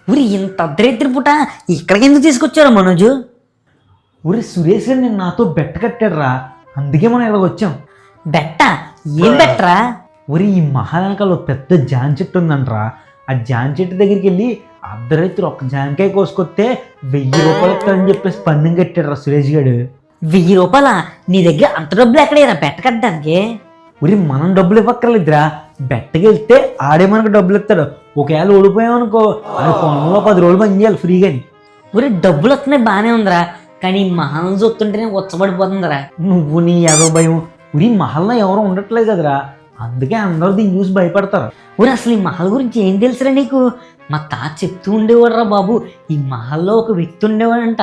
ఊరి ఇంత అర్ధరాత్రి పూట ఇక్కడికి ఎందుకు తీసుకొచ్చారు మనోజు? ఊరి సురేష్ గారు నేను నాతో బెట్ట కట్టాడు రా, అందుకే మనం ఇలా వచ్చాం. బెట్ట? ఏం బెట్టరా? ఊరి ఈ మహాలంకలో పెద్ద జాన్ చెట్టు ఉందంట్రా. ఆ జాన్ చెట్టు దగ్గరికి వెళ్ళి అర్ధరాత్రి ఒక్క జాంకాయ కోసుకొస్తే 1000 రూపాయలు ఇస్తారని చెప్పేసి పందెం కట్టాడు రా సురేష్ గారు. 1000 రూపాయల? నీ దగ్గర అంత డబ్బులు ఎక్కడేరా బెట్ట కట్టడానికి? ఊరి మనం డబ్బులు ఇవ్వక్కర్లేదురా, బెట్టకి వెళ్తే ఆడే మనకు డబ్బులు ఇస్తాడు. ఒకవేళ ఓడిపోయామనుకో అది పొలంలో 10 రోజులు పని చేయాలి ఫ్రీగాని. ఊరి డబ్బులు వస్తున్నాయి బాగానే ఉందిరా, కానీ మహాలను చూస్తుంటేనే ఉచ్చబడిపోతుందిరా. నువ్వు నీ ఏదో భయం. ఊరి మహల్లో ఎవరు ఉండట్లేదు కదరా, అందుకే అందరూ దీన్ని చూసి భయపడతారు. ఊరి అసలు ఈ మహల్ గురించి ఏం తెలుసురా నీకు? మా తాత చెప్తూ ఉండేవాడురా బాబు, ఈ మహల్లో ఒక వ్యక్తి ఉండేవాడంట.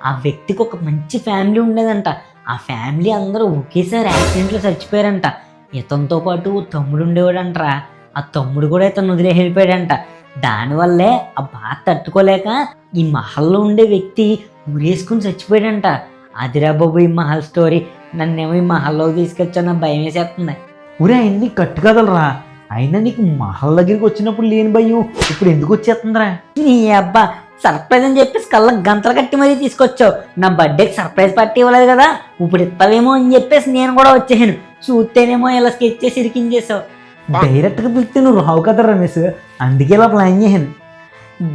ఆ వ్యక్తికి ఒక మంచి ఫ్యామిలీ ఉండేదంట. ఆ ఫ్యామిలీ అందరూ ఒకేసారి యాక్సిడెంట్లో చచ్చిపోయారంట. ఇతనితో పాటు తమ్ముడు ఉండేవాడంటరా. ఆ తమ్ముడు కూడా ఇతను వదిలే వెళ్ళిపోయాడంట. దానివల్లే ఆ బాధ తట్టుకోలేక ఈ మహల్లో ఉండే వ్యక్తి ఊరేసుకుని చచ్చిపోయాడంట. అదిరా బాబు ఈ మహల్ స్టోరీ. నన్నేమో ఈ మహల్లోకి తీసుకొచ్చా, భయం వేసేస్తుంది. ఊరే అన్ని కట్టు కదలరా, అయినా నీకు మహల్ దగ్గరికి వచ్చినప్పుడు లేని భయం ఇప్పుడు ఎందుకు వచ్చేస్తుందిరా? నీ అబ్బా సర్ప్రైజ్ అని చెప్పేసి కళ్ళకి గంటలు కట్టి మరీ తీసుకొచ్చావు. నా బర్త్డేకి సర్ప్రైజ్ పార్టీ ఇవ్వలేదు కదా, ఇప్పుడు ఇస్తావేమో అని చెప్పేసి నేను కూడా వచ్చేసాను. చూస్తేనేమో ఇలా స్కెచ్ చేసి ఇరికించేసావు. డైరెక్ట్గా పిలిస్తే నువ్వు రావు కదా రమేష్, అందుకే ఇలా ప్లాన్ చేశాను.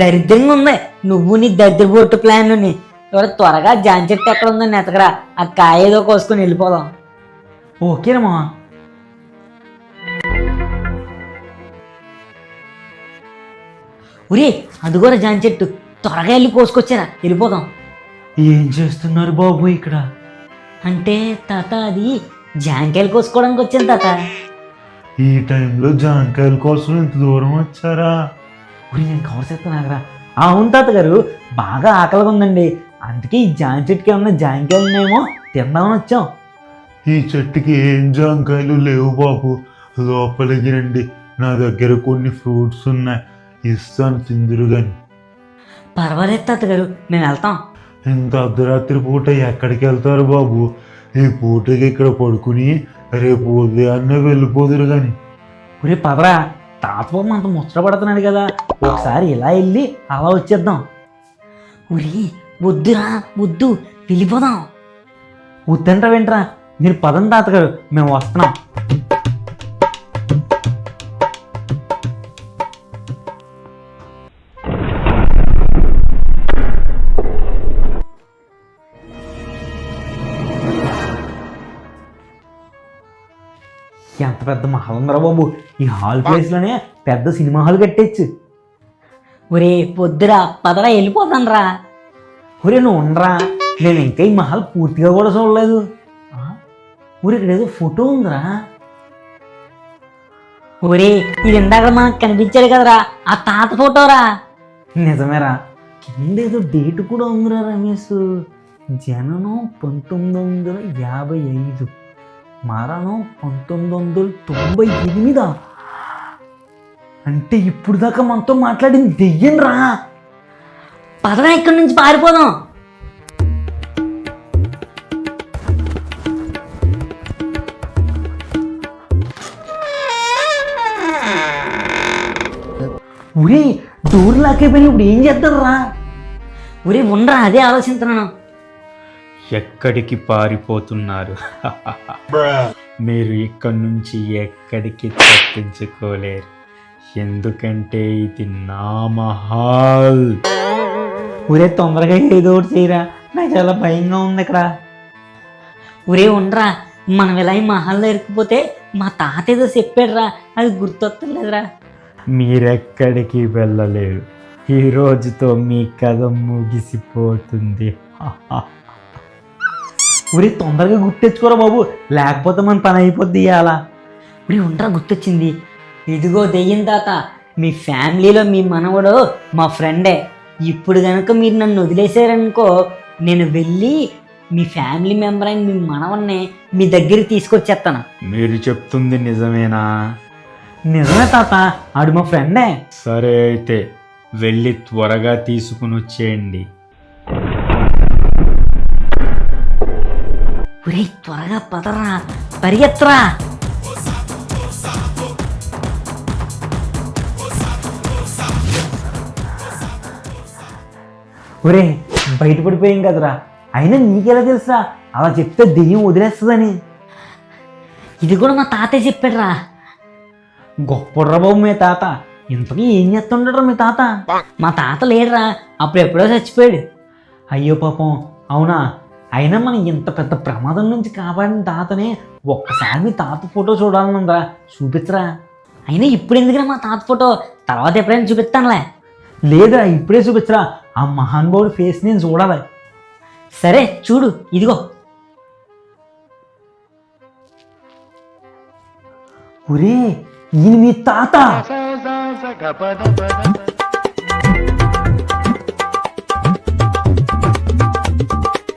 దరిద్రంగా ఉంది నువ్వు నీ దరిద్రబొట్టు ప్లాన్. ఎవరు త్వరగా జాన్ చెట్టు ఎక్కడ ఉందని ఎతకరా, ఆ కాయ ఏదో కోసుకొని వెళ్ళిపోదాం. ఓకేనమ్మా. ఉరే అదిగోరా జాన్ చెట్టు, త్వరగా వెళ్ళి కోసుకొచ్చారా, వెళ్ళిపోదాం. ఏం చేస్తున్నారు బాబు ఇక్కడ? అంటే తాత అది జాంకాయలు కోసుకోవడానికి వచ్చాను తాత. ఈ టైంలో జాంకాయల కోసం ఇంత దూరం వచ్చారా? ఊరి నేను కవర్ చేస్తానాగరా. అవును తాతగారు, బాగా ఆకలిగా ఉందండి, అందుకే ఈ జాన్ చెట్టుకి ఏమన్నా జాంకాయలు ఉన్నాయేమో తిందామని వచ్చాం. ఈ చెట్టుకి ఏం జాంకాయలు లేవు బాబు, లోపలికి రండి, నా దగ్గర కొన్ని ఫ్రూట్స్ ఉన్నాయి, ఇస్తాను తిందురు గాని. పర్వాలేదు తాతగారు, మేము వెళ్తాం. ఇంత అర్ధరాత్రి పూట ఎక్కడికి వెళ్తారు బాబు? ఈ పూటకి ఇక్కడ పడుకుని రేపు ఉదయాన్నే వెళ్ళిపోదురు గాని. ఊరే పదరా, తాతబాబు అంత ముచ్చట పడుతున్నాడు కదా, ఒకసారి ఇలా వెళ్ళి అలా వచ్చేద్దాం. ఉరి వద్దురా వద్దు, వెళ్ళిపోదాం. వద్దంటా వింటరా, మీరు పదం తాతగారు, మేము వస్తున్నాం. ఎంత పెద్ద మహల్ ఉందరా బాబు, ఈ హాల్ ప్లేస్లోనే పెద్ద సినిమా హాల్ కట్టేచ్చు. ఒరే వద్దురా, పదరా వెళ్ళిపోతాను రా. ఊరే నువ్వు ఉండరా, నేను ఇంకా ఈ మహల్ పూర్తిగా కూడా చూడలేదు. ఊరి ఇక్కడ ఏదో ఫోటో ఉందిరా. ఒరే ఇది ఇందాక మనకు కనిపించాడు కదరా, ఆ తాత ఫోటోరా. నిజమేరా, కింద ఏదో డేట్ కూడా ఉందిరా రమేష్. జననం 1955, మరణం 1998. అంటే ఇప్పుడు దాకా మనతో మాట్లాడింది దెయ్యం రా. పదరా ఇక్కడి నుంచి పారిపోదాం. ఊరే డోర్ లాకైపోయినా ఇప్పుడు ఏం చేస్తారు రా? ఒరే ఉండరా, అదే ఆలోచిస్తున్నాను. ఎక్కడికి పారిపోతున్నారు? మీరు ఇక్కడి నుంచి ఎక్కడికి తప్పించుకోలేరు, ఎందుకంటే ఇది నా మహల్. ఊరే తొందరగా ఏదో ఒకటి చేయరా, నాకు చాలా భయంగా ఉంది ఇక్కడ. ఒరే ఉండరా, మనం ఇలా ఈ మహల్లో ఇరుక్కుపోతే మా తాత ఏదో చెప్పాడురా, అది గుర్తొస్తలేదురా. మీరెక్కడికి వెళ్ళలేరు, ఈ రోజుతో మీ కథ ముగిసిపోతుంది. ఊరి తొందరగా గుర్తెచ్చుకోరా బాబు, లేకపోతే మన పని అయిపోద్ది ఇవాళ. ఒరే ఉండరా, గుర్తొచ్చింది. ఇదిగో దెయ్యం తాత, మీ ఫ్యామిలీలో మీ మనవడు మా ఫ్రెండే. ఇప్పుడు కనుక మీరు నన్ను వదిలేశారనుకో, నేను వెళ్ళి మీ ఫ్యామిలీ మెంబర్ అయిన మీ మనవన్ని మీ దగ్గరికి తీసుకొచ్చేస్తాను. మీరు చెప్తుంది నిజమేనా? నిజమే తాత, ఆడు మా ఫ్రెండే. సరే అయితే వెళ్ళి త్వరగా తీసుకుని వచ్చేయండి. ఒరే త్వరగా పదరా, పరిగెత్తరా. ఒరే బయటపడిపోయాం కదరా, అయినా నీకెలా తెలుసా అలా చెప్తే దెయ్యం వదిలేస్తుందని? ఇది కూడా మా తాతయ్య చెప్పాడురా. గొప్పడ్రా బాబు మీ తాత. ఇంతకీ ఏం చేస్తుండరా మీ తాత? మా తాత లేడురా, అప్పుడు ఎప్పుడో చచ్చిపోయాడు. అయ్యో పాపం, అవునా? అయినా మనం ఇంత పెద్ద ప్రమాదం నుంచి కాపాడిన తాతనే ఒక్కసారి మీ తాత ఫోటో చూడాలనుందా, చూపించరా? అయినా ఇప్పుడు ఎందుకురా మా తాత ఫోటో, తర్వాత ఎప్పుడైనా చూపిస్తానులే. లేదా ఇప్పుడే చూపించరా, ఆ మహానుభావుడి ఫేస్ నేను చూడాలి. సరే చూడు, ఇదిగో. ఒరే ఈయన మీ తాత.